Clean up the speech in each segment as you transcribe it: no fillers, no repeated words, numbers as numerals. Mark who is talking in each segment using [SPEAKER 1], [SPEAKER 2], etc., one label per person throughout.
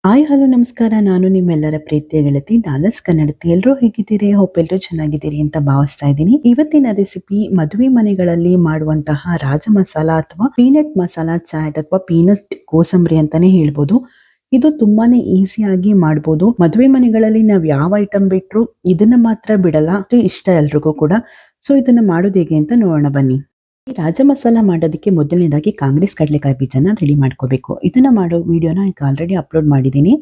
[SPEAKER 1] Hi hello ನಮಸ್ಕಾರ. ನಾನು ನಿಮ್ಮೆಲ್ಲರ ಪ್ರೀತಿಯ ಗೆಳತಿ ಡಾಲರ್ಸ್ ಕನ್ನಡತಿ. ಎಲ್ಲರೂ ಹೇಗಿದ್ದೀರಿ? ಹೋಪ್ ಎಲ್ಲರೂ ಚೆನ್ನಾಗಿದ್ದೀರಿ ಅಂತ ಭಾವಿಸ್ತಾ ಇದ್ದೀನಿ. ಇವತ್ತಿನ ರೆಸಿಪಿ ಮದುವೆ ಮನೆಗಳಲ್ಲಿ ಮಾಡುವಂತಹ ರಾಜ ಮಸಾಲ ಅಥವಾ ಪೀನಟ್ ಮಸಾಲಾ ಚಾಟ್ ಅಥವಾ ಪೀನಟ್ ಕೋಸಂಬರಿ ಅಂತಾನೆ ಹೇಳ್ಬೋದು. ಇದು ತುಂಬಾನೇ ಈಸಿಯಾಗಿ ಮಾಡ್ಬೋದು. ಮದುವೆ ಮನೆಗಳಲ್ಲಿ ನಾವು ಯಾವ ಐಟಮ್ ಬಿಟ್ರು ಇದನ್ನ ಮಾತ್ರ ಬಿಡಲ್ಲ. ಇದು ಇಷ್ಟ ಎಲ್ರಿಗೂ ಕೂಡ. ಸೊ ಇದನ್ನ ಮಾಡೋದು ಹೇಗೆ ಅಂತ ನೋಡೋಣ ಬನ್ನಿ. ಈ ರಾಜ ಮಸಾಲ ಮಾಡೋದಕ್ಕೆ ಮೊದಲನೇದಾಗಿ ಕಾಂಗ್ರೆಸ್ ಕಡಲೆಕಾಯಿ ಬೀಜನ ರೆಡಿ ಮಾಡ್ಕೋಬೇಕು. ಇದನ್ನ ಮಾಡೋ ವಿಡಿಯೋನ ಈಗ ಆಲ್ರೆಡಿ ಅಪ್ಲೋಡ್ ಮಾಡಿದ್ದೀನಿ.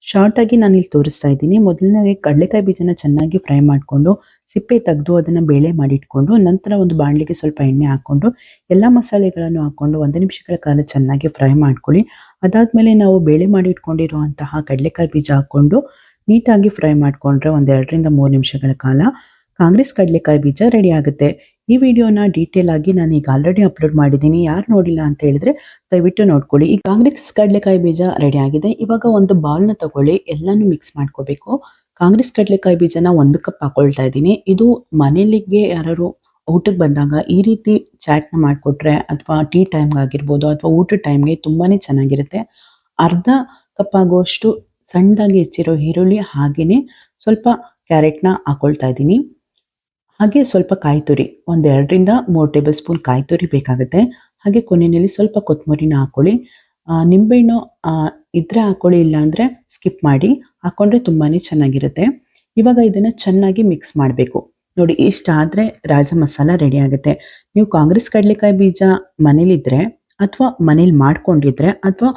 [SPEAKER 1] ಶಾರ್ಟ್ ಆಗಿ ನಾನು ಇಲ್ಲಿ ತೋರಿಸ್ತಾ ಇದ್ದೀನಿ. ಮೊದಲನೇದಾಗಿ ಕಡಲೆಕಾಯಿ ಬೀಜನ ಚೆನ್ನಾಗಿ ಫ್ರೈ ಮಾಡಿಕೊಂಡು ಸಿಪ್ಪೆ ತೆಗೆದು ಅದನ್ನ ಬೇಳೆ ಮಾಡಿಟ್ಕೊಂಡು ನಂತರ ಒಂದು ಬಾಣಲಿಗೆ ಸ್ವಲ್ಪ ಎಣ್ಣೆ ಹಾಕೊಂಡು ಎಲ್ಲ ಮಸಾಲೆಗಳನ್ನು ಹಾಕೊಂಡು 1 ನಿಮಿಷಗಳ ಕಾಲ ಚೆನ್ನಾಗಿ ಫ್ರೈ ಮಾಡ್ಕೊಳ್ಳಿ. ಅದಾದ್ಮೇಲೆ ನಾವು ಬೇಳೆ ಮಾಡಿ ಇಟ್ಕೊಂಡಿರುವಂತಹ ಕಡಲೆಕಾಯಿ ಬೀಜ ಹಾಕೊಂಡು ನೀಟಾಗಿ ಫ್ರೈ ಮಾಡ್ಕೊಂಡ್ರೆ 2 ರಿಂದ 3 ನಿಮಿಷಗಳ ಕಾಲ ಕಾಂಗ್ರೆಸ್ ಕಡಲೆಕಾಯಿ ಬೀಜ ರೆಡಿ ಆಗುತ್ತೆ. ಈ ವಿಡಿಯೋನ ಡೀಟೇಲ್ ಆಗಿ ನಾನು ಈಗ ಆಲ್ರೆಡಿ ಅಪ್ಲೋಡ್ ಮಾಡಿದ್ದೀನಿ. ಯಾರು ನೋಡಿಲ್ಲ ಅಂತ ಹೇಳಿದ್ರೆ ದಯವಿಟ್ಟು ನೋಡ್ಕೊಳ್ಳಿ. ಈ ಕಾಂಗ್ರೆಸ್ ಕಡಲೆಕಾಯಿ ಬೀಜ ರೆಡಿ ಆಗಿದೆ. ಇವಾಗ ಒಂದು ಬೌಲ್ನ ತಗೊಳ್ಳಿ, ಎಲ್ಲಾನು ಮಿಕ್ಸ್ ಮಾಡ್ಕೋಬೇಕು. ಕಾಂಗ್ರೆಸ್ ಕಡಲೆಕಾಯಿ ಬೀಜನ 1 ಕಪ್ ಹಾಕೊಳ್ತಾ ಇದ್ದೀನಿ. ಇದು ಮನೆಯಲ್ಲಿಗೆ ಯಾರು ಊಟಕ್ಕೆ ಬಂದಾಗ ಈ ರೀತಿ ಚಾಟ್ನ ಮಾಡಿಕೊಟ್ರೆ ಅಥವಾ ಟೀ ಟೈಮ್ಗೆ ಆಗಿರ್ಬೋದು ಅಥವಾ ಊಟದ ಟೈಮ್ಗೆ ತುಂಬಾನೇ ಚೆನ್ನಾಗಿರುತ್ತೆ. ಅರ್ಧ ಕಪ್ ಆಗುವಷ್ಟು ಸಣ್ಣದಾಗಿ ಹೆಚ್ಚಿರೋ ಈರುಳ್ಳಿ ಹಾಗೇನೆ ಸ್ವಲ್ಪ ಕ್ಯಾರೆಟ್ನ ಹಾಕೊಳ್ತಾ ಇದ್ದೀನಿ. ಹಾಗೆ ಸ್ವಲ್ಪ ಕಾಯಿ ತುರಿ, 2 ರಿಂದ 3 ಟೇಬಲ್ ಸ್ಪೂನ್ ಕಾಯಿ ತುರಿ ಬೇಕಾಗುತ್ತೆ. ಹಾಗೆ ಕೊನೆಯಲ್ಲಿ ಸ್ವಲ್ಪ ಕೊತ್ತಂಬರಿನ ಹಾಕೊಳ್ಳಿ. ನಿಂಬೆಹಣ್ಣು ಇದ್ರೆ ಹಾಕೊಳ್ಳಿ, ಇಲ್ಲ ಅಂದರೆ ಸ್ಕಿಪ್ ಮಾಡಿ. ಹಾಕೊಂಡ್ರೆ ತುಂಬಾನೇ ಚೆನ್ನಾಗಿರುತ್ತೆ. ಇವಾಗ ಇದನ್ನ ಚೆನ್ನಾಗಿ ಮಿಕ್ಸ್ ಮಾಡಬೇಕು. ನೋಡಿ, ಇಷ್ಟಾದರೆ ರಾಜ ಮಸಾಲ ರೆಡಿ ಆಗುತ್ತೆ. ನೀವು ಕಾಂಗ್ರೆಸ್ ಕಡಲೆಕಾಯಿ ಬೀಜ ಮನೇಲಿದ್ರೆ ಅಥವಾ ಮನೇಲಿ ಮಾಡ್ಕೊಂಡಿದ್ರೆ ಅಥವಾ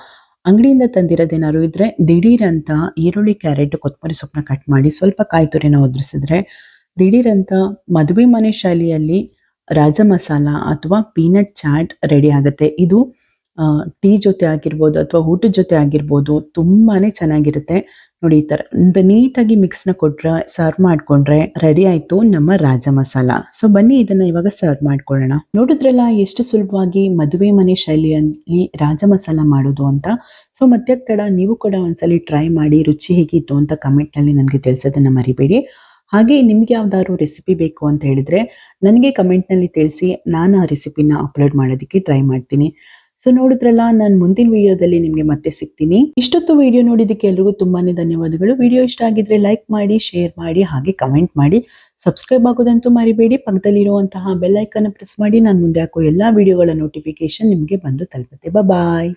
[SPEAKER 1] ಅಂಗಡಿಯಿಂದ ತಂದಿರೋದೇನಾದ್ರು ಇದ್ರೆ ದಿಢೀರಂತ ಈರುಳ್ಳಿ, ಕ್ಯಾರೆಟ್, ಕೊತ್ತಂಬರಿ ಸೊಪ್ಪನ್ನ ಕಟ್ ಮಾಡಿ ಸ್ವಲ್ಪ ಕಾಯಿ ತುರಿನ ಉದುರಿಸಿದ್ರೆ ದಿಢೀರಂತ ಮದುವೆ ಮನೆ ಶೈಲಿಯಲ್ಲಿ ರಾಜ ಮಸಾಲ ಅಥವಾ ಪೀನಟ್ ಚಾಟ್ ರೆಡಿ ಆಗುತ್ತೆ. ಇದು ಟೀ ಜೊತೆ ಆಗಿರ್ಬೋದು ಅಥವಾ ಊಟದ ಜೊತೆ ಆಗಿರ್ಬೋದು, ತುಂಬಾನೇ ಚೆನ್ನಾಗಿರುತ್ತೆ. ನೋಡಿ, ಈ ಥರ ಒಂದು ನೀಟಾಗಿ ಮಿಕ್ಸ್ನ ಕೊಟ್ರೆ ಸರ್ವ್ ಮಾಡ್ಕೊಂಡ್ರೆ ರೆಡಿ ಆಯಿತು ನಮ್ಮ ರಾಜ ಮಸಾಲ. ಸೊ ಬನ್ನಿ ಇದನ್ನ ಇವಾಗ ಸರ್ವ್ ಮಾಡ್ಕೊಳ್ಳೋಣ. ನೋಡಿದ್ರಲ್ಲ ಎಷ್ಟು ಸುಲಭವಾಗಿ ಮದುವೆ ಮನೆ ಶೈಲಿಯಲ್ಲಿ ರಾಜ ಮಸಾಲ ಮಾಡೋದು ಅಂತ. ಸೊ ಮತ್ತೆ ತಡ, ನೀವು ಕೂಡ ಒಂದ್ಸಲಿ ಟ್ರೈ ಮಾಡಿ ರುಚಿ ಹೇಗಿತ್ತು ಅಂತ ಕಮೆಂಟ್ನಲ್ಲಿ ನನಗೆ ತಿಳಿಸೋದನ್ನ ಮರಿಬೇಡಿ. ಹಾಗೆ ನಿಮ್ಗೆ ಯಾವ್ದಾದ್ರು ರೆಸಿಪಿ ಬೇಕು ಅಂತ ಹೇಳಿದ್ರೆ ನನಗೆ ಕಮೆಂಟ್ನಲ್ಲಿ ತಿಳಿಸಿ, ನಾನು ಆ ರೆಸಿಪಿನ ಅಪ್ಲೋಡ್ ಮಾಡೋದಕ್ಕೆ ಟ್ರೈ ಮಾಡ್ತೀನಿ. ಸೊ ನೋಡಿದ್ರಲ್ಲ, ನಾನು ಮುಂದಿನ ವಿಡಿಯೋದಲ್ಲಿ ನಿಮಗೆ ಮತ್ತೆ ಸಿಗ್ತೀನಿ. ಇಷ್ಟೊತ್ತು ವಿಡಿಯೋ ನೋಡಿದ್ದಕ್ಕೆ ಎಲ್ರಿಗೂ ತುಂಬಾನೇ ಧನ್ಯವಾದಗಳು. ವಿಡಿಯೋ ಇಷ್ಟ ಆಗಿದ್ರೆ ಲೈಕ್ ಮಾಡಿ, ಶೇರ್ ಮಾಡಿ, ಹಾಗೆ ಕಮೆಂಟ್ ಮಾಡಿ. ಸಬ್ಸ್ಕ್ರೈಬ್ ಆಗೋದಂತೂ ಮರಿಬೇಡಿ. ಪಕ್ಕದಲ್ಲಿರುವಂತಹ ಬೆಲ್ ಐಕನ್ ಪ್ರೆಸ್ ಮಾಡಿ. ನಾನು ಮುಂದೆ ಹಾಕೋ ಎಲ್ಲಾ ವಿಡಿಯೋಗಳ ನೋಟಿಫಿಕೇಶನ್ ನಿಮಗೆ ಬಂದು ತಲುಪುತ್ತೆ. ಬಾಯ್.